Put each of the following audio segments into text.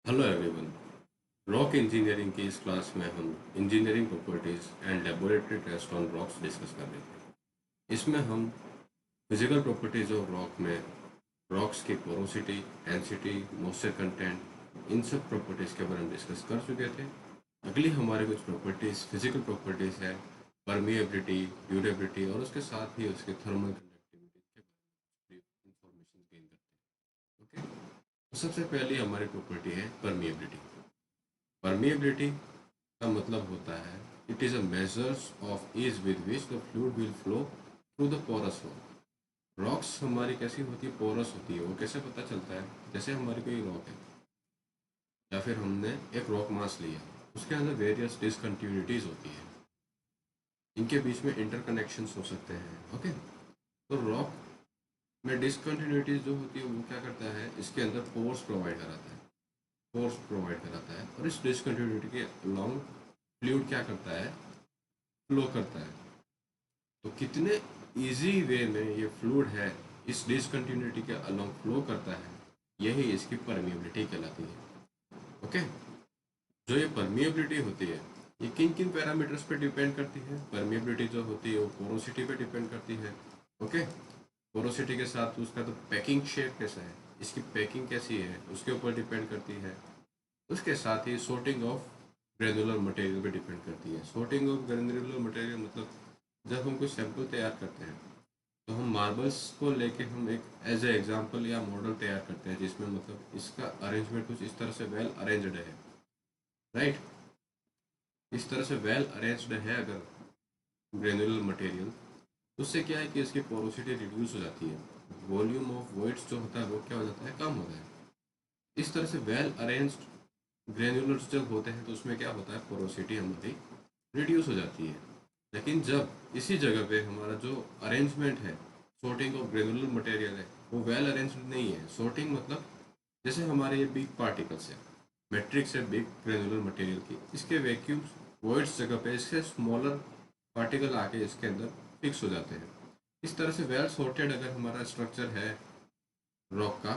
Hello everyone. Rock engineering की इस class में हम engineering properties and laboratory test on rocks discuss कर रहे थे। इसमें हम फिजिकल प्रॉपर्टीज ऑफ रॉक में रॉक्स की पोरोसिटी, डेंसिटी, मॉइस्चर कंटेंट, इन सब प्रॉपर्टीज के बारे में डिस्कस कर चुके थे। अगली हमारे कुछ प्रॉपर्टीज फिजिकल प्रॉपर्टीज है, परमिएबिलिटी, ड्यूरेबिलिटी और उसके साथ ही उसके थर्मल कंडक्टिविटी के बारे में इंफॉर्मेशन गेन करते हैं। ओके, तो सबसे पहली हमारी प्रॉपर्टी है परमिएबिलिटी। परमिएबिलिटी का मतलब होता है it is a measures of ease with which the fluid will flow through the porous rock. Rocks हमारी कैसी होती है? पोरस होती है। वो कैसे पता चलता है? जैसे हमारी कोई रॉक है या फिर हमने एक रॉक मास लिया, उसके अंदर वेरियस डिसकंटिन्यूटीज होती है, इनके बीच में इंटरकनेक्शंस हो सकते हैं। ओके, तो रॉक में डिसकंटिन्यूटीज जो होती है वो क्या करता है, इसके अंदर फोर्स प्रोवाइड कराता है। फोर्स प्रोवाइड कराता है और इस डिसकंटिन्यूटी के अलॉन्ग फ्लूइड क्या करता है? फ्लो करता है। तो कितने इजी वे में ये फ्लूइड है इस डिसकंटिन्यूटी के अलॉन्ग फ्लो करता है, यही इसकी परमिएबिलिटी कहलाती है। ओके, जो ये परमिएबिलिटी होती है ये किन किन पैरामीटर्स पे डिपेंड करती है? परमिएबिलिटी जो होती है वो पोरोसिटी पे डिपेंड करती है। ओके, पोरोसिटी के साथ उसका तो पैकिंग शेप कैसा है, इसकी पैकिंग कैसी है, उसके ऊपर डिपेंड करती है। उसके साथ ही सोर्टिंग ऑफ ग्रेनुलर मटेरियल पे डिपेंड करती है। सोर्टिंग ऑफ ग्रेनुलर मटेरियल मतलब जब हम कोई सैंपल तैयार करते हैं तो हम मार्बल्स को लेके हम एक एज ए एग्जांपल या मॉडल तैयार करते हैं, जिसमें मतलब इसका अरेंजमेंट कुछ इस तरह से वेल अरेंज्ड है। राइट, इस तरह से वेल अरेंज्ड है अगर ग्रेनुलर मटेरियल, उससे क्या है कि इसकी पोरोसिटी रिड्यूस हो जाती है। वॉल्यूम ऑफ वॉइड्स जो होता है वो क्या हो जाता है? कम होता है। इस तरह से वेल अरेंज्ड ग्रेनुलर्स जब होते हैं तो उसमें क्या होता है? पोरोसिटी हमारी रिड्यूस हो जाती है। लेकिन जब इसी जगह पे हमारा जो अरेंजमेंट है, सॉर्टिंग ऑफ ग्रेनुलर मटेरियल है, वो वेल अरेंज्ड नहीं है। सॉर्टिंग मतलब जैसे हमारे ये बिग पार्टिकल्स है, मैट्रिक्स है बिग ग्रेनुलर मटेरियल की, इसके वैक्यूम वॉइड्स जगह पे इसके स्मॉलर पार्टिकल आके इसके अंदर फिक्स हो जाते हैं। इस तरह से वेल सॉर्टेड अगर हमारा स्ट्रक्चर है रॉक का,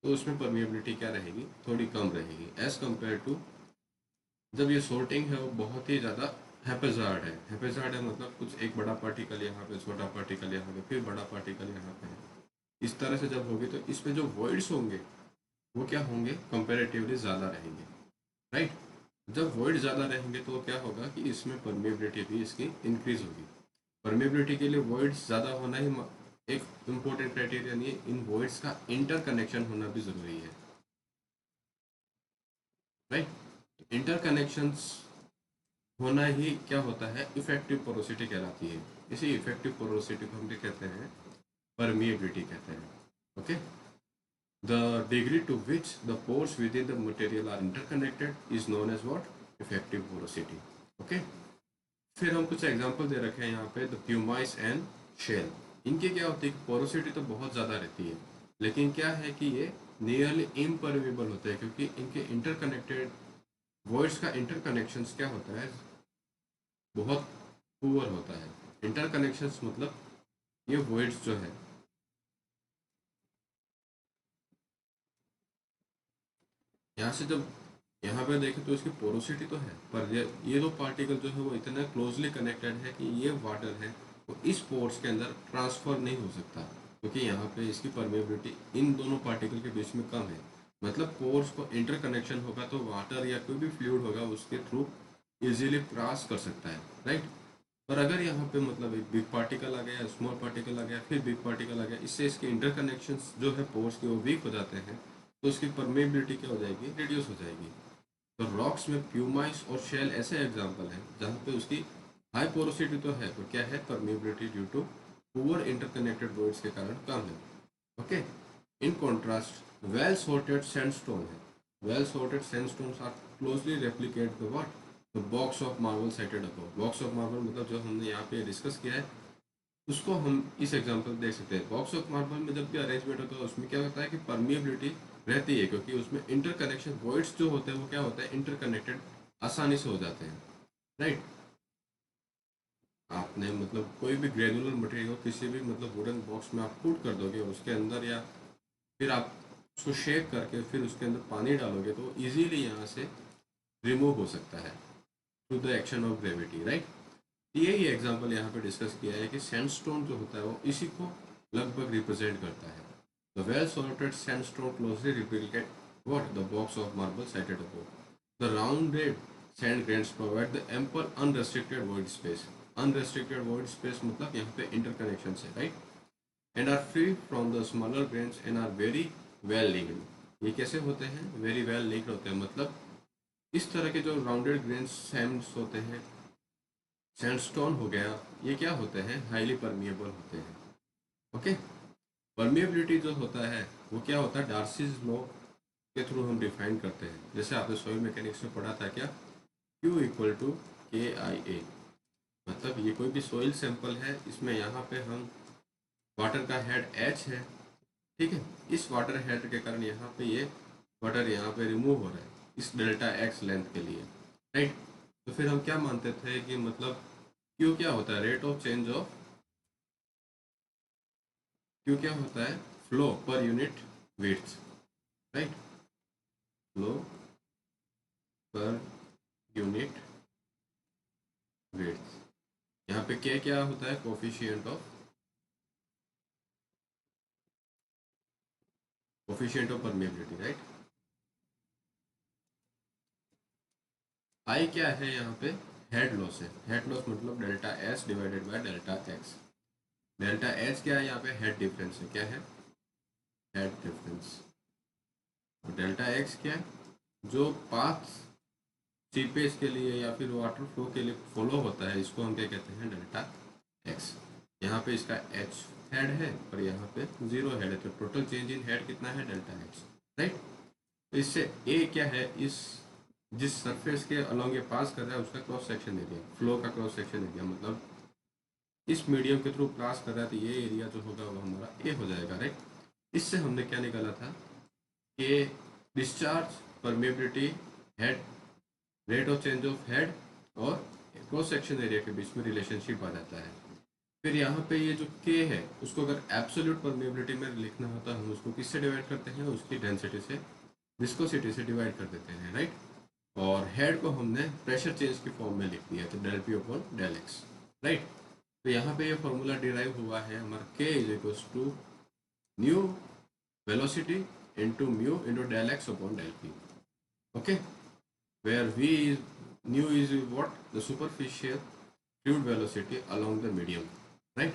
तो उसमें परमिएबिलिटी क्या रहेगी? थोड़ी कम रहेगी एज कम्पेयर टू जब ये सॉर्टिंग है वो बहुत ही ज़्यादा हैपेजार्ड है। हैपेजार्ड है मतलब कुछ एक बड़ा पार्टिकल यहाँ पे, छोटा पार्टिकल यहाँ पे, फिर बड़ा पार्टिकल यहाँ पे है। इस तरह से जब होगी तो इसमें जो वॉइड्स होंगे वो क्या होंगे? कंपेरेटिवली ज़्यादा रहेंगे। राइट, जब वॉइड ज़्यादा रहेंगे तो क्या होगा कि इसमें परमिएबिलिटी भी इसकी इंक्रीज होगी। परमिएबिलिटी के लिए वॉइड्स ज़्यादा होना ही एक इम्पोर्टेंट क्राइटेरिया नहीं है, इन वॉइड्स का इंटर कनेक्शन होना भी ज़रूरी है। राइट, इंटर कनेक्शंस होना ही क्या होता है? इफेक्टिव पोरोसिटी कहलाती है। इसी इफेक्टिव पोरोसिटी को हम क्या कहते हैं? परमिएबिलिटी कहते हैं। Okay, the degree to which the pores within the material are interconnected is known as what? Effective porosity. Okay, फिर हम कुछ एग्जांपल दे रखे हैं यहाँ पे, द प्यूमाइस एंड शेल। इनकी क्या होती है? पोरोसिटी तो बहुत ज़्यादा रहती है, लेकिन क्या है कि ये नियरली इम्परमेबल होते हैं, क्योंकि इनके इंटरकनेक्टेड वर्ड्स का इंटरकनेक्शंस क्या होता है? बहुत पुअर होता है। इंटरकनेक्शंस मतलब ये वर्ड्स जो है, यहाँ से जब यहाँ पे देखें तो इसकी पोरोसिटी तो है, पर ये दो पार्टिकल जो है वो इतने क्लोजली कनेक्टेड है कि ये वाटर है वो इस पोर्स के अंदर ट्रांसफर नहीं हो सकता, क्योंकि यहाँ पे इसकी परमेबिलिटी इन दोनों पार्टिकल के बीच में कम है। मतलब पोर्स को इंटरकनेक्शन होगा तो वाटर या कोई भी फ्लूइड होगा उसके थ्रू इजीली क्रॉस कर सकता है। राइट, पर अगर यहाँ पे मतलब एक बिग पार्टिकल आ गया, स्मॉल पार्टिकल आ गया, फिर बिग पार्टिकल आ गया, इससे इसके इंटरकनेक्शंस जो है पोर्स के वो वीक हो जाते हैं, तो उसकी परमेबिलिटी क्या हो जाएगी? रिड्यूस हो जाएगी। तो रॉक्स में प्यूमाइस और शेल ऐसे एग्जाम्पल हैं जहाँ पे उसकी हाई पोरोसिटी तो है, पर क्या है? Permeability due to poor interconnected words के कारण कम है। Okay, in contrast well sorted sandstone है, well sorted sandstones are closely replicate the what? The box of marble cited above. Box of marble मतलब जो हमने यहाँ पे डिस्कस किया है उसको हम इस एग्जांपल देख सकते हैं। बॉक्स ऑफ मार्बल में जब भी अरेंजमेंट होता है उसमें क्या होता है कि परमिएबिलिटी रहती है, क्योंकि उसमें इंटरकनेक्शन वॉइड्स जो होते हैं वो क्या होता है? इंटरकनेक्टेड आसानी से हो जाते हैं। राइट, आपने मतलब कोई भी ग्रेनुलर मटेरियल किसी भी मतलब वुडन बॉक्स में आप पुट कर दोगे और उसके अंदर या फिर आप उसको शेक करके फिर उसके अंदर पानी डालोगे तो इजीली यहाँ से रिमूव हो सकता है through the action of gravity, right. यही एग्जांपल यहाँ पे डिस्कस किया है कि सैंडस्टोन जो होता है वो इसी को लगभग रिप्रेजेंट करता है। The well sorted sandstone closely replicate what the box of marble cited above. The rounded sand grains provide the ample unrestricted void space. Unrestricted void space मतलब यहाँ पे इंटरकनेक्शन है, right. And are free from the smaller grains and are very well linked. ये कैसे होते हैं? Very well linked होते हैं, मतलब इस तरह के जो राउंडेड ग्रेन्स सैंड्स होते हैं, सैंडस्टोन हो गया, ये क्या होते हैं? हाईली परमिएबल होते हैं। ओके, परमिएबिलिटी जो होता है वो क्या होता है? डार्सीज लॉ के थ्रू हम डिफाइन करते हैं। जैसे आपने सॉइल मैकेनिक्स में पढ़ा था, क्या? Q equal to KIA। मतलब ये कोई भी सॉइल सैंपल है, इसमें यहाँ पे हम वाटर का हेड H है, ठीक है। इस वाटर हेड के कारण यहाँ पे ये वाटर यहाँ पे रिमूव हो रहा है इस डेल्टा x लेंथ के लिए, राइट। तो फिर हम क्या मानते थे कि मतलब Q क्या होता है? Rate of change of Q क्या होता है? Flow per unit width, right. Flow per unit width. यहाँ पे K क्या होता है? Coefficient of permeability, right. I क्या है यहाँ पे? हेड लॉस है। हेड लॉस मतलब delta S divided by delta x। Delta H क्या है यहाँ पे? हेड डिफरेंस है। क्या है? Head difference. तो डेल्टा x क्या है? जो पाथ सीपेज के लिए या फिर वाटर फ्लो के लिए फॉलो होता है, इसको हम क्या कहते हैं? Delta x। यहाँ पे इसका h हेड है और यहाँ पे 0 हेड है, तो टोटल चेंज इन हेड कितना है? Delta x, right. तो इससे a क्या है? इस जिस सरफेस के अलोंग ये पास कर रहा है उसका क्रॉस सेक्शन एरिया, फ्लो का क्रॉस सेक्शन एरिया, मतलब इस मीडियम के थ्रू पास कर रहा है, तो ये एरिया जो होगा वो हमारा ए हो जाएगा, राइट। इससे हमने क्या निकाला था कि discharge, permeability, head, rate of change of head और क्रॉस सेक्शन एरिया के बीच में रिलेशनशिप आ जाता है। फिर यहाँ पे ये जो के है उसको अगर एब्सोल्यूट परमेबिलिटी में लिखना होता है, हम उसको किससे डिवाइड करते हैं? उसकी डेंसिटी से, विस्कोसिटी से डिवाइड कर देते हैं, राइट। और हेड को हमने प्रेशर चेंज की फॉर्म में लिख दिया, तो del P upon del X, right. तो यहाँ पे ये फॉर्मूला डिराइव हुआ है हमारा k is equals to new velocity into mu into del X upon del P, okay, where v is new is what? The superficial fluid velocity along the medium, right.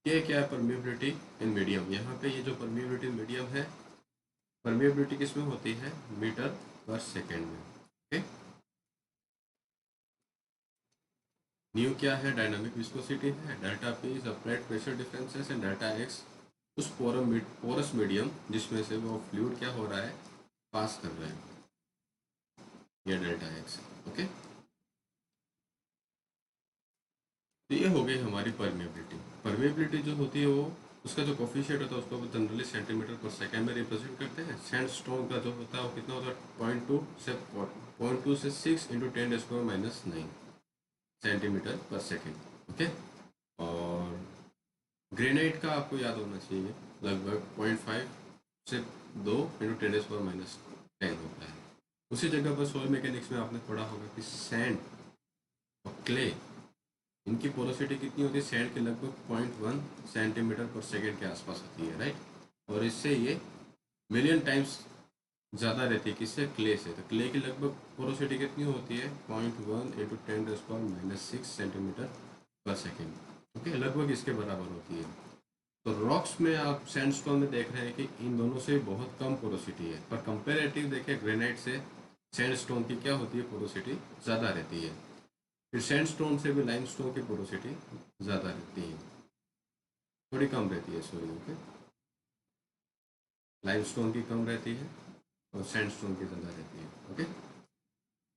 k क्या है? Permeability in medium. यहाँ पे ये जो permeability medium है, permeability किस में होती है? मीटर पर सेकेंड में, ओके। न्यू क्या है? डायनामिक विस्कोसिटी है। Delta P is applied pressure differences and delta x उस पोरस मीडियम जिसमें से वो फ्लूइड क्या हो रहा है? पास कर रहा है, ये डेल्टा एक्स, ओके। तो ये हो गई हमारी परमेबिलिटी। परमेबिलिटी जो होती है वो, उसका जो कोफिशिएंट होता है उसको जनरली सेंटीमीटर पर सेकेंड में रिप्रेजेंट करते हैं। सैंडस्टोन का जो होता है वो कितना होता है? 0.2 से 10⁻⁹ सेंटीमीटर पर सेकेंड, ओके। और ग्रेनाइट का आपको याद होना चाहिए, लगभग 0.5 से 2 × 10⁻10 होता है। उसी जगह पर सॉइल मैकेनिक्स में आपने पढ़ा होगा कि सैंड और क्ले, इनकी पोरोसिटी कितनी होती है? सैंड की लगभग 0.1 सेंटीमीटर पर सेकेंड के आसपास होती है, राइट। और इससे ये मिलियन टाइम्स ज़्यादा रहती है किससे? क्ले से। तो क्ले की लगभग पोरोसिटी कितनी होती है? 0.1 × 10⁻⁶ सेंटीमीटर पर सेकेंड, ओके, लगभग इसके बराबर होती है। तो रॉक्स में आप सैंडस्टोन में देख रहे हैं कि इन दोनों से बहुत कम पोरोसिटी है, पर कंपेरेटिव देखें ग्रेनाइट से सैंडस्टोन की क्या होती है? पोरोसिटी ज़्यादा रहती है। फिर सैंडस्टोन से भी लाइमस्टोन की पोरोसिटी ज़्यादा रहती है, थोड़ी कम रहती है, सॉरी, ओके। लाइमस्टोन की कम रहती है और सैंडस्टोन की ज़्यादा रहती है, ओके।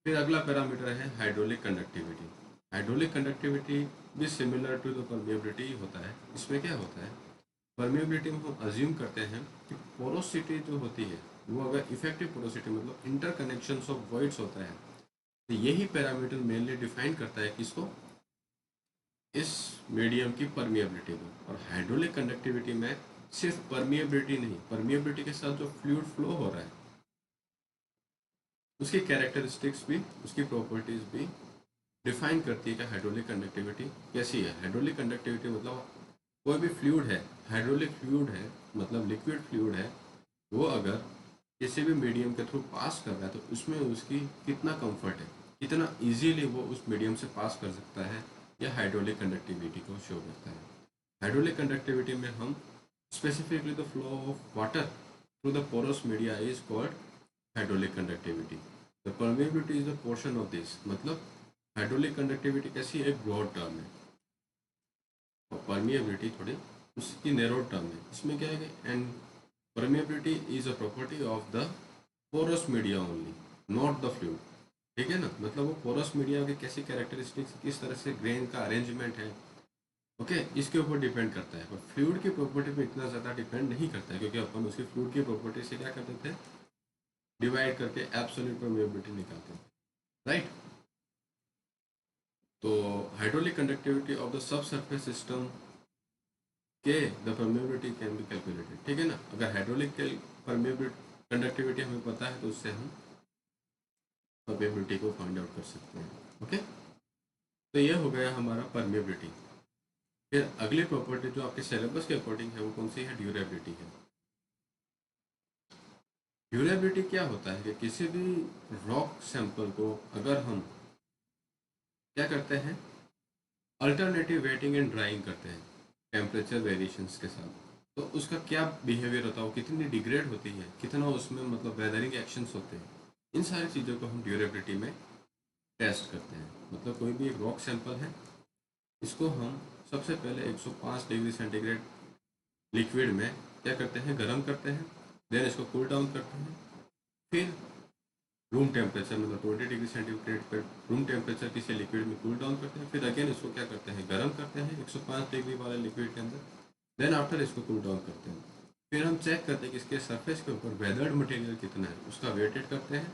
फिर अगला पैरामीटर है हाइड्रोलिक कंडक्टिविटी। हाइड्रोलिक कंडक्टिविटी भी सिमिलर टू द परमिएबिलिटी होता है। इसमें क्या होता है? परमिएबिलिटी में हम अज्यूम करते हैं कि पोरोसिटी जो होती है वो अगर इफेक्टिव पोरोसिटी मतलब इंटरकनेक्शन ऑफ वॉइड्स होता है, तो यही पैरामीटर मेनली डिफाइन करता है किसको? इस मीडियम की परमिएबिलिटी को। और हाइड्रोलिक कंडक्टिविटी में सिर्फ परमिएबिलिटी नहीं, परमिएबिलिटी के साथ जो फ्लूइड फ्लो हो रहा है उसकी कैरेक्टरिस्टिक्स भी, उसकी प्रॉपर्टीज भी डिफाइन करती है कि हाइड्रोलिक कंडक्टिविटी कैसी है। हाइड्रोलिक कंडक्टिविटी मतलब कोई भी फ्लूइड है, हाइड्रोलिक फ्लूइड है मतलब लिक्विड फ्लूइड है, वो अगर किसी भी मीडियम के थ्रू पास कर रहा है तो उसमें उसकी कितना कंफर्ट है, कितना इजीली वो उस मीडियम से पास कर सकता है, यह हाइड्रोलिक कंडक्टिविटी को शो करता है। हाइड्रोलिक कंडक्टिविटी में हम specifically the flow of water through the porous media is called hydraulic conductivity. The permeability is the portion of this, मतलब हाइड्रोलिक कंडक्टिविटी कैसी है, एक ब्रॉड टर्म है और परमिएबिलिटी थोड़ी उसकी नैरो टर्म है। इसमें क्या है कि and permeability is a property of the porous media only, not the fluid. ठीक है ना, मतलब वो पोरस मीडिया के कैसी कैरेक्टरिस्टिक्स, किस तरह से ग्रेन का अरेंजमेंट है, ओके, इसके ऊपर डिपेंड करता है। पर फ्लूइड की प्रॉपर्टी पे इतना ज़्यादा डिपेंड नहीं करता है, क्योंकि अपन उसकी फ्लूइड की प्रॉपर्टी से क्या करते थे, डिवाइड करके एब्सोल्यूट परमिएबिलिटी निकालते थे, राइट। तो hydraulic conductivity of the sub surface system के the permeability can be calculated. ठीक है ना, अगर हाइड्रोलिक परमिएबिलिटी कंडक्टिविटी हमें पता है तो उससे हम परमिएबिलिटी को फाइंड आउट कर सकते हैं। ओके, तो ये हो गया हमारा परमिएबिलिटी। फिर अगली प्रॉपर्टी जो आपके सिलेबस के अकॉर्डिंग है वो कौन सी है, ड्यूरेबिलिटी है। ड्यूरेबिलिटी क्या होता है कि किसी भी रॉक सैंपल को अगर हम क्या करते हैं, अल्टरनेटिव वेटिंग एंड ड्राइंग करते हैं टेम्परेचर वेरिएशंस के साथ, तो उसका क्या बिहेवियर होता है, वो कितनी डिग्रेड होती है, कितना उसमें मतलब वेदरिंग एक्शंस होते हैं, इन सारी चीज़ों को हम ड्यूरेबिलिटी में टेस्ट करते हैं। मतलब कोई भी एक रॉक सैंपल है, इसको हम सबसे पहले 105 डिग्री सेंटीग्रेड लिक्विड में क्या करते हैं, गर्म करते हैं, देन इसको कूल डाउन करते हैं, फिर रूम टेम्परेचर मतलब 20 डिग्री सेंटीग्रेड पर रूम टेम्परेचर किसी लिक्विड में कूल डाउन करते हैं, फिर अगेन इसको क्या करते हैं, गर्म करते हैं 105 डिग्री वाले लिक्विड के अंदर, देन आफ्टर इसको कूल डाउन करते हैं। फिर हम चेक करते हैं कि इसके सरफेस के ऊपर वेदर्ड मटेरियल कितना है, उसका वेटेड करते हैं।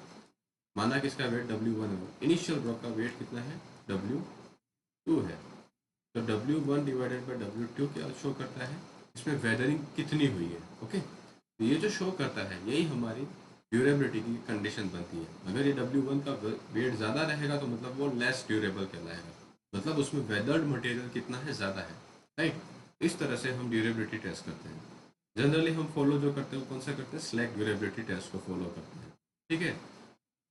माना कि इसका वेट W1 है, इनिशियल रॉक का वेट कितना है, W2 है, तो W1 डिवाइडेड बाई W2 क्या शो करता है, इसमें वेदरिंग कितनी हुई है। ओके, तो ये जो शो करता है यही हमारी ड्यूरेबिलिटी की कंडीशन बनती है। अगर ये W1 का वेट ज़्यादा रहेगा तो मतलब वो लेस ड्यूरेबल कहलाएगा, मतलब उसमें वेदर्ड मटेरियल कितना है, ज़्यादा है, राइट। इस तरह से हम ड्यूरेबिलिटी टेस्ट करते हैं। जनरली हम फॉलो जो करते हैं कौन सा करते हैं, स्लैग ड्यूरेबिलिटी टेस्ट को फॉलो करते हैं। ठीक है,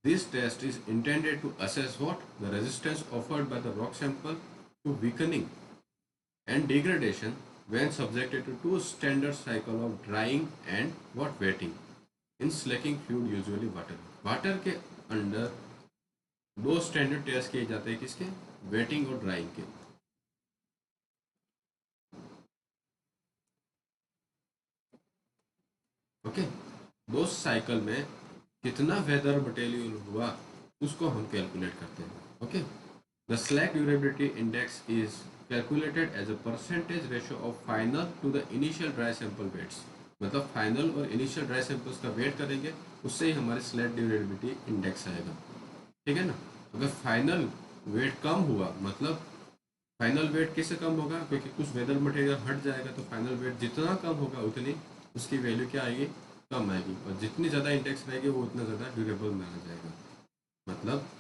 this test is intended to assess what the resistance offered by the rock sample to weakening and degradation when subjected to two standard cycle of drying and what wetting. In slacking fluid usually water के under दो standard test किए जाते हैं, किसके, waiting और drawing के। Okay, दो cycle में कितना वेदर मटेरियल हुआ उसको हम कैलकुलेट करते हैं। Okay, the slack durability index is calculated as a percentage ratio of final to the initial dry sample weights। मतलब फाइनल और इनिशियल ड्राई सैंपल्स का वेट करेंगे, उससे ही हमारे स्लैक ड्यूरेबिलिटी इंडेक्स आएगा। ठीक है ना, अगर फाइनल वेट कम हुआ मतलब फाइनल वेट कैसे कम होगा, क्योंकि कुछ वेदर मटेरियल हट जाएगा, तो फाइनल वेट जितना कम होगा उतनी उसकी वैल्यू क्या आएगी, कम आएगी, और जितनी ज़्यादा इंडेक्स रहेगी वो उतना ज़्यादा ड्यूरेबल माना जाएगा। मतलब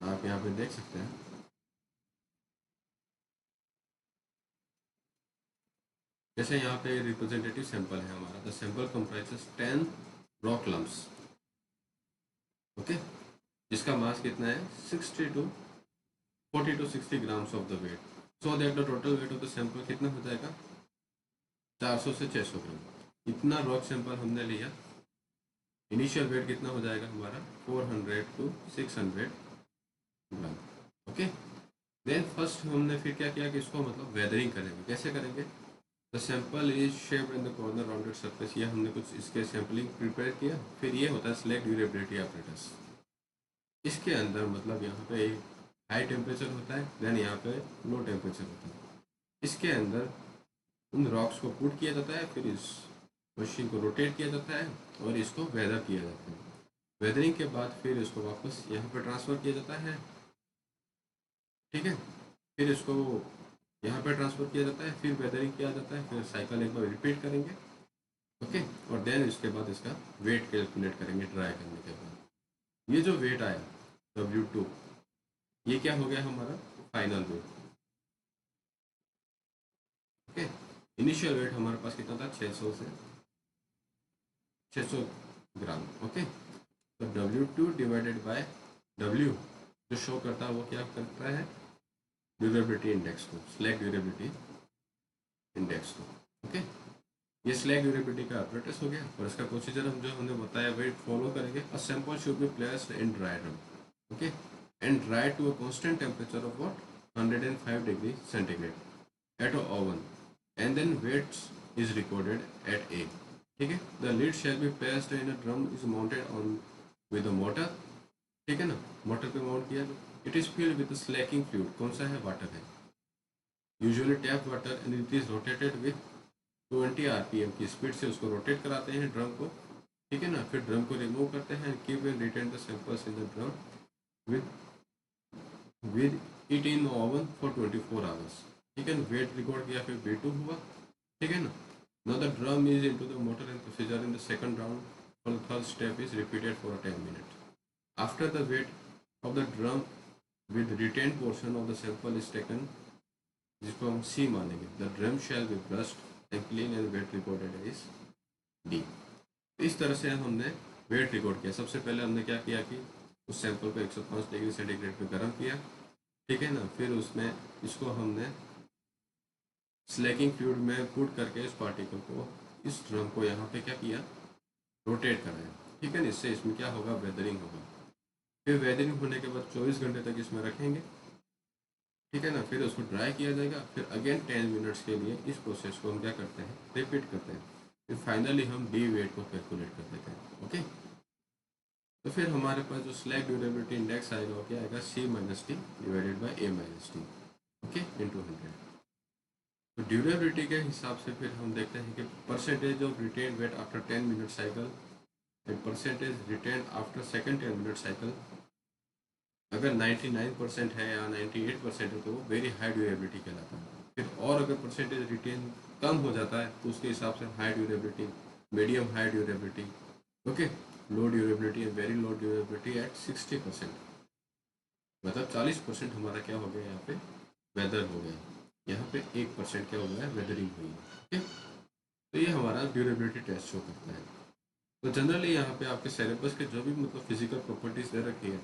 आप यहाँ पे देख सकते हैं, जैसे यहाँ पे रिप्रेजेंटेटिव सैंपल है हमारा, the sample comprises 10 rock lumps, okay, जिसका मास कितना है 60 to 40 to 60 grams of the weight, so that the total weight of the sample कितना हो जाएगा, 400 से 600 ग्राम। इतना रॉक सैंपल हमने लिया, इनिशियल वेट कितना हो जाएगा हमारा 400 to 600 gram. Okay, then first हमने फिर क्या किया कि इसको मतलब वेदरिंग करेंगे, कैसे करेंगे, the sample is shaped in the corner rounded surface, ये हमने कुछ इसके सैम्पलिंग प्रिपेयर किया। फिर ये होता है स्लैक ड्यूरेबिलिटी ऑपरेटर्स, इसके अंदर मतलब यहाँ पे एक हाई टेम्परेचर होता है, देन यहाँ पे लो टेम्परेचर होता है, इसके अंदर उन रॉक्स को पुट किया जाता है, फिर इस मशीन को रोटेट किया जाता है और इसको वेदर किया जाता है। वेदरिंग के बाद फिर इसको वापस यहाँ पे ट्रांसफ़र किया जाता है। ठीक है, फिर इसको यहाँ पे ट्रांसफ़र किया जाता है, फिर वेदरिंग किया जाता है, फिर साइकिल एक बार रिपीट करेंगे। ओके, और देन इसके बाद इसका वेट कैलकुलेट करेंगे ड्राई करने के बाद। ये जो वेट आया W2, ये क्या हो गया हमारा final weight. Okay, initial weight हमारे पास कितना था, 600 से 600 ग्राम। ओके, तो W2 डिवाइडेड बाय W जो शो करता है वो क्या करता है, ड्यूरेबिलिटी इंडेक्स को, स्लैग ड्यूरेबिलिटी इंडेक्स को। ओके, ये स्लैग ड्यूरेबिलिटी का एप्रेटस हो गया, और इसका प्रोसीजर हम जो हमने बताया वही फॉलो करेंगे। A sample should be placed in dry room, okay, and dry to a constant temperature of what, 105 degree centigrade at a oven, and then weights is recorded at a. ठीक है, the lid shall be placed in a drum is mounted on with a motor. ठीक है ना, motor पे mount किया। It is filled with slaking fluid, कौन सा है, वाटर है, usually tap water, and it is rotated with 20 RPM की स्पीड से उसको रोटेट कराते हैं ड्रम को। ठीक है ना, फिर ड्रम को रिमूव करते हैं, keep and retain the samples in the drum with with it in oven for 24 hours. ठीक है ना, वेट रिकॉर्ड किया, फिर B2 हुआ। ठीक है ना, now the drum is into the motor and procedure in the second round for the third step is repeated for 10 minute. After the wait of the drum with retained portion of the sample is taken, जिसको हम C मानेंगे, the drum shall be brushed and clean and weight recorded is D। इस तरह से हमने wait record किया। सबसे पहले हमने क्या किया कि उस सैंपल को 105 डिग्री सेंटीग्रेड पे गर्म किया। ठीक है ना, फिर उसमें इसको हमने स्लैकिंग फ्लूइड में पुट करके इस पार्टिकल को, इस ड्रम को यहाँ पे क्या किया, रोटेट कराया। ठीक है ना, इससे इसमें क्या होगा, वेदरिंग होगा। फिर वेदरिंग होने के बाद 24 घंटे तक इसमें रखेंगे। ठीक है ना, फिर उसको ड्राई किया जाएगा, फिर अगेन 10 मिनट्स के लिए इस प्रोसेस को हम क्या करते हैं, रिपीट करते हैं। फिर फाइनली हम डी वेट को कैलकुलेट कर देते हैं। ओके, तो फिर हमारे पास जो स्लैग ड्यूरेबिलिटी इंडेक्स आएगा वो क्या आएगा, C minus T divided by A minus T, okay, into 100। तो ड्यूरेबिलिटी के हिसाब से फिर हम देखते हैं कि percentage of retain weight after 10 minute cycle and percentage retain after second 10 minute cycle. अगर 99% है या 98% है तो वो वेरी हाई ड्यूरेबिलिटी कहलाता है। फिर और अगर परसेंटेज रिटेन कम हो जाता है तो उसके हिसाब से high durability, medium high durability, okay, low durability and very low durability at 60%, मतलब 40% हमारा क्या हो गया यहाँ पे, वेदर हो गया। यहाँ पे 1% क्या हो गया, वेदरिंग हुई है। ओके, तो ये हमारा ड्यूरेबिलिटी टेस्ट शो करता है। तो जनरली यहाँ पे आपके सिलेबस के जो भी मतलब फिजिकल प्रॉपर्टीज दे रखी है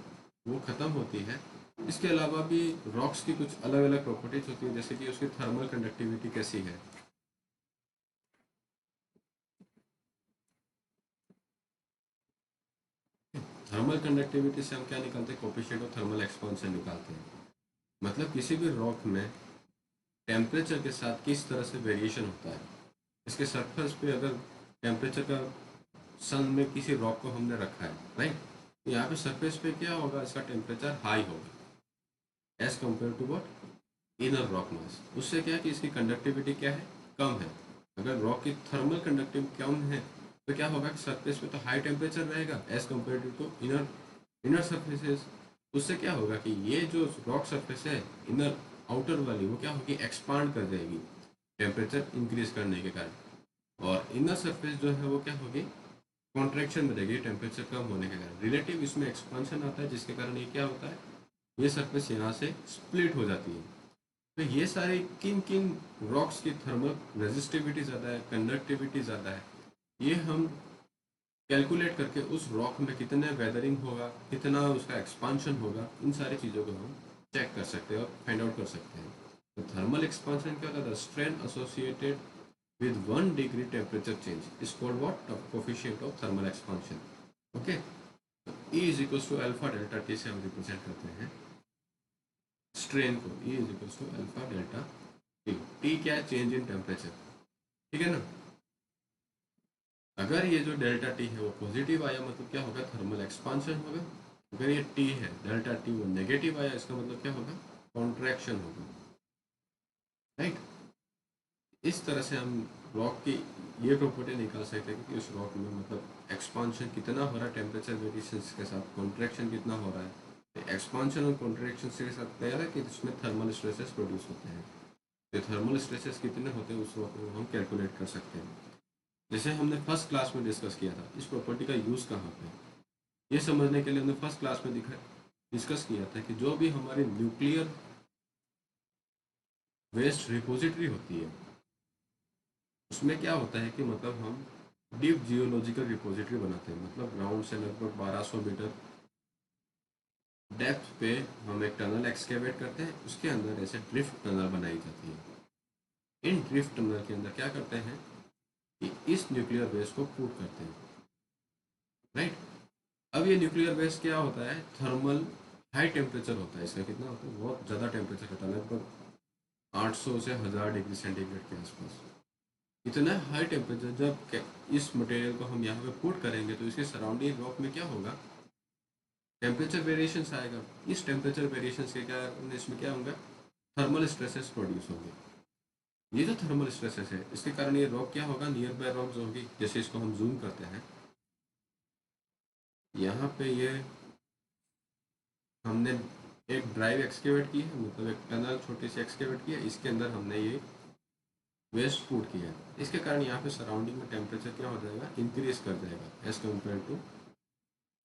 वो ख़त्म होती है। इसके अलावा भी रॉक्स की कुछ अलग अलग प्रॉपर्टीज होती है, जैसे कि उसकी थर्मल कंडक्टिविटी कैसी है। थर्मल कंडक्टिविटी से हम क्या निकालते हैं, कोफिशिएंट ऑफ थर्मल एक्सपांशन निकालते हैं। मतलब किसी भी रॉक में टेम्परेचर के साथ किस तरह से वेरिएशन होता है। इसके सरफेस पे अगर टेम्परेचर का, सन में किसी रॉक को हमने रखा है, राइट, तो यहाँ पे सरफेस पे क्या होगा, इसका टेम्परेचर हाई होगा as compare to what, inner rock mass. उससे क्या है कि इसकी कंडक्टिविटी क्या है, कम है। अगर रॉक की थर्मल कंडक्टिविटी कम है तो क्या होगा कि सरफेस पे तो हाई टेम्परेचर रहेगा as compare to inner inner surfaces. उससे क्या होगा कि ये जो रॉक सरफेस है इनर, आउटर वाली, वो क्या होगी, एक्सपांड कर जाएगी टेम्परेचर इंक्रीज करने के कारण, और इनर सरफेस जो है वो क्या होगी, कॉन्ट्रैक्शन में रहेगी टेम्परेचर कम होने के कारण। रिलेटिव इसमें एक्सपांशन आता है जिसके कारण ये क्या होता है, ये सरफेस यहाँ से स्प्लिट हो जाती है। तो ये सारे किन किन रॉक्स की थर्मल रेजिस्टिविटी ज़्यादा है, कंडक्टिविटी ज़्यादा है, ये हम कैलकुलेट करके उस रॉक में कितने वेदरिंग होगा, कितना उसका एक्सपांशन होगा, इन सारी चीज़ों को हम चेक कर सकते हैं और फाइंड आउट कर सकते हैं। तो थर्मल एक्सपांशन क्या होता है, strain associated with 1 degree temperature change is called what, the coefficient of thermal expansion। Okay, तो E is equals to alpha delta T से हम रिप्रेजेंट करते हैं स्ट्रेन को। E is equals to alpha delta T. T क्या है, change in temperature. ठीक है ना, अगर ये जो डेल्टा टी है वो पॉजिटिव आया मतलब क्या होगा, थर्मल एक्सपांशन होगा। अगर ये टी है डेल्टा टी वो नेगेटिव आया, इसका मतलब क्या होगा, कॉन्ट्रैक्शन होगा, राइट। इस तरह से हम रॉक की ये प्रॉपर्टी निकाल सकते हैं कि उस रॉक में मतलब एक्सपांशन कितना हो रहा है टेम्परेचर वेरिएशंस के साथ, कॉन्ट्रैक्शन कितना हो रहा है। एक्सपांशन और कॉन्ट्रैक्शन के साथ क्या है कि इसमें थर्मल स्ट्रेसेस प्रोड्यूस होते हैं। तो थर्मल स्ट्रेसेस कितने होते हैं उस रॉक में हम कैलकुलेट कर सकते हैं। जैसे हमने फर्स्ट क्लास में डिस्कस किया था, इस प्रॉपर्टी का यूज़ कहाँ पे, ये समझने के लिए हमने फर्स्ट क्लास में डिस्कस किया था कि जो भी हमारी न्यूक्लियर वेस्ट रिपोजिटरी होती है उसमें क्या होता है कि मतलब हम डीप जियोलॉजिकल रिपोजिटरी बनाते हैं, मतलब ग्राउंड से लगभग 1200 मीटर डेप्थ पे हम एक टनल एक्सकेवेट करते हैं, उसके अंदर ऐसे ड्रिफ्ट टनल बनाई जाती है। इन ड्रिफ्ट टनल के अंदर क्या करते हैं कि इस न्यूक्लियर वेस्ट को पुट करते हैं, राइट। अब ये न्यूक्लियर वेस्ट क्या होता है, थर्मल हाई टेम्परेचर होता है, इसका कितना होता है, बहुत ज़्यादा टेम्परेचर होता है, लगभग 800 से 1000 डिग्री सेंटीग्रेड के आसपास। इतना हाई टेम्परेचर जब इस मटेरियल को हम यहाँ पे पुट करेंगे तो इसके सराउंडिंग रॉक में क्या होगा, टेम्परेचर वेरिएशंस आएगा। इस टेम्परेचर वेरिएशंस के कारण इसमें क्या होगा, थर्मल स्ट्रेसेस प्रोड्यूस होंगे। ये जो थर्मल स्ट्रेसेस है इसके कारण ये रॉक क्या होगा, नियर बाय रॉक जो होगी, जैसे इसको हम जूम करते हैं, यहाँ पे ये हमने एक ड्राइव एक्सकेवेट की है, मतलब एक टनल छोटी सी एक्सकेवेट की है, इसके अंदर हमने ये वेस्ट पुट किया है। इसके कारण यहाँ पे सराउंडिंग में टेम्परेचर क्या हो जाएगा, इंक्रीज कर जाएगा as compare to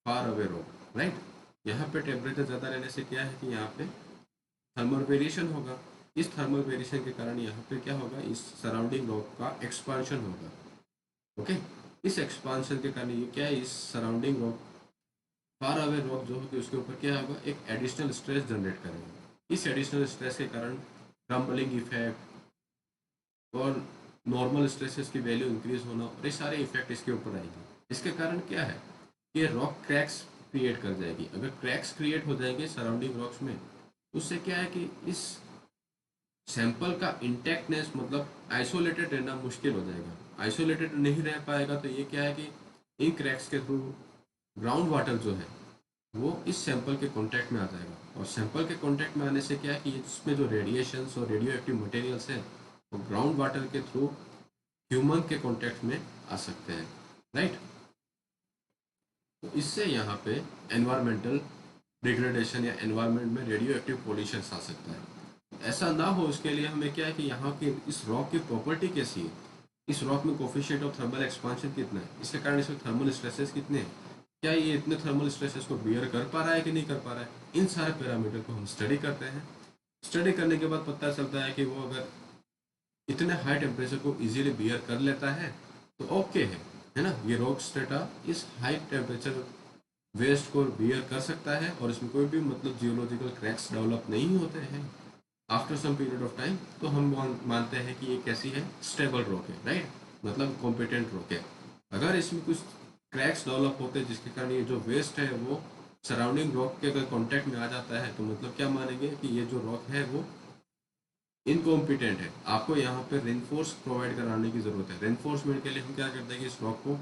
far away rock, right. यहाँ पे टेम्परेचर ज़्यादा रहने से क्या है कि यहाँ पे थर्मल वेरिएशन होगा। इस थर्मल वेरिएशन के कारण यहाँ पे क्या होगा, इस सराउंडिंग रॉक का एक्सपांशन होगा, ओके। इस एक्सपांशन के कारण ये क्या है, इस सराउंडिंग रॉक फार अवे रॉक जो होगी उसके ऊपर क्या होगा, एक एडिशनल स्ट्रेस जनरेट करेगा। इस एडिशनल स्ट्रेस के कारण क्रम्बलिंग इफेक्ट और नॉर्मल स्ट्रेसेस की वैल्यू इंक्रीज होना और ये सारे इफेक्ट इसके ऊपर आएंगे। इसके कारण क्या है कि रॉक क्रैक्स क्रिएट कर जाएगी। अगर क्रैक्स क्रिएट हो जाएंगे सराउंडिंग रॉक्स में, उससे क्या है कि इस सैंपल का इंटैक्टनेस मतलब आइसोलेटेड रहना मुश्किल हो जाएगा। आइसोलेटेड नहीं रह पाएगा तो ये क्या है कि इन क्रैक्स के थ्रू ग्राउंड वाटर जो है वो इस सैंपल के कांटेक्ट में आ जाएगा, और सैंपल के कांटेक्ट में आने से क्या है कि इसमें जो रेडिएशंस और रेडियो एक्टिव मटेरियल्स हैं वो ग्राउंड वाटर के थ्रू ह्यूमन के कांटेक्ट में आ सकते हैं, राइट। तो इससे यहाँ पे एनवायरमेंटल डिग्रेडेशन या एनवायरमेंट में रेडियो एक्टिव पॉल्यूशन आ सकता है। ऐसा ना हो उसके लिए हमें क्या है कि यहाँ की इस रॉक की प्रॉपर्टी कैसी है, इस रॉक में कोफिशिएंट ऑफ थर्मल एक्सपांशन कितना है, इसके कारण इसमें थर्मल स्ट्रेसेस कितने हैं, क्या ये इतने थर्मल स्ट्रेसेस को बियर कर पा रहा है कि नहीं कर पा रहा है, इन सारे पैरामीटर को हम स्टडी करते हैं। स्टडी करने के बाद पता चलता है कि वो अगर इतने हाई टेम्परेचर को इजीली बियर कर लेता है तो ओके है ना, ये रॉक स्ट्रेटा इस हाई टेम्परेचर वेस्ट को बियर कर सकता है और इसमें कोई भी मतलब जियोलॉजिकल क्रैक्स डेवलप नहीं होते हैं after some period of time. तो हम मानते हैं कि ये कैसी है, स्टेबल रॉक है, राइट, मतलब कॉम्पिटेंट रॉक है। अगर इसमें कुछ क्रैक्स डेवलप होते हैं जिसके कारण ये जो वेस्ट है वो सराउंडिंग रॉक के अगर कॉन्टेक्ट में आ जाता है तो मतलब क्या मानेंगे कि ये जो रॉक है वो इनकॉम्पिटेंट है। आपको यहाँ पे रेनफोर्स प्रोवाइड कराने की जरूरत है। रेनफोर्समेंट के लिए हम क्या करते हैं कि इस रॉक को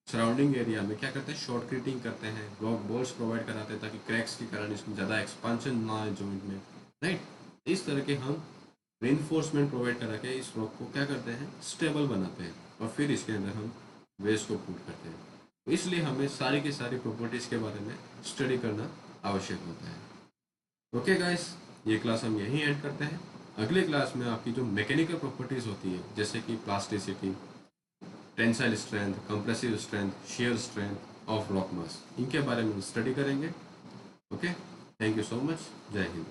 सराउंडिंग एरिया में क्या करते हैं, शॉर्टक्रीटिंग करते हैं, रॉक बॉल्स प्रोवाइड कराते हैं ताकि क्रैक्स के कारण इसमें ज़्यादा एक्सपांशन ना आए जॉइंट में, राइट। इस तरह के हम रेनफोर्समेंट प्रोवाइड करा के इस रॉक को क्या करते हैं, स्टेबल बनाते हैं और फिर इसके अंदर हम वेस्ट को पुट करते हैं। तो इसलिए हमें सारी की सारी प्रॉपर्टीज़ के बारे में स्टडी करना आवश्यक होता है। ओके गाइस, ये क्लास हम यहीं एंड करते हैं। अगले क्लास में आपकी जो मैकेनिकल प्रॉपर्टीज़ होती है जैसे कि plasticity, tensile strength, compressive strength, shear strength of rock mass, इनके बारे में स्टडी करेंगे। Okay, thank you so much, जय हिंद।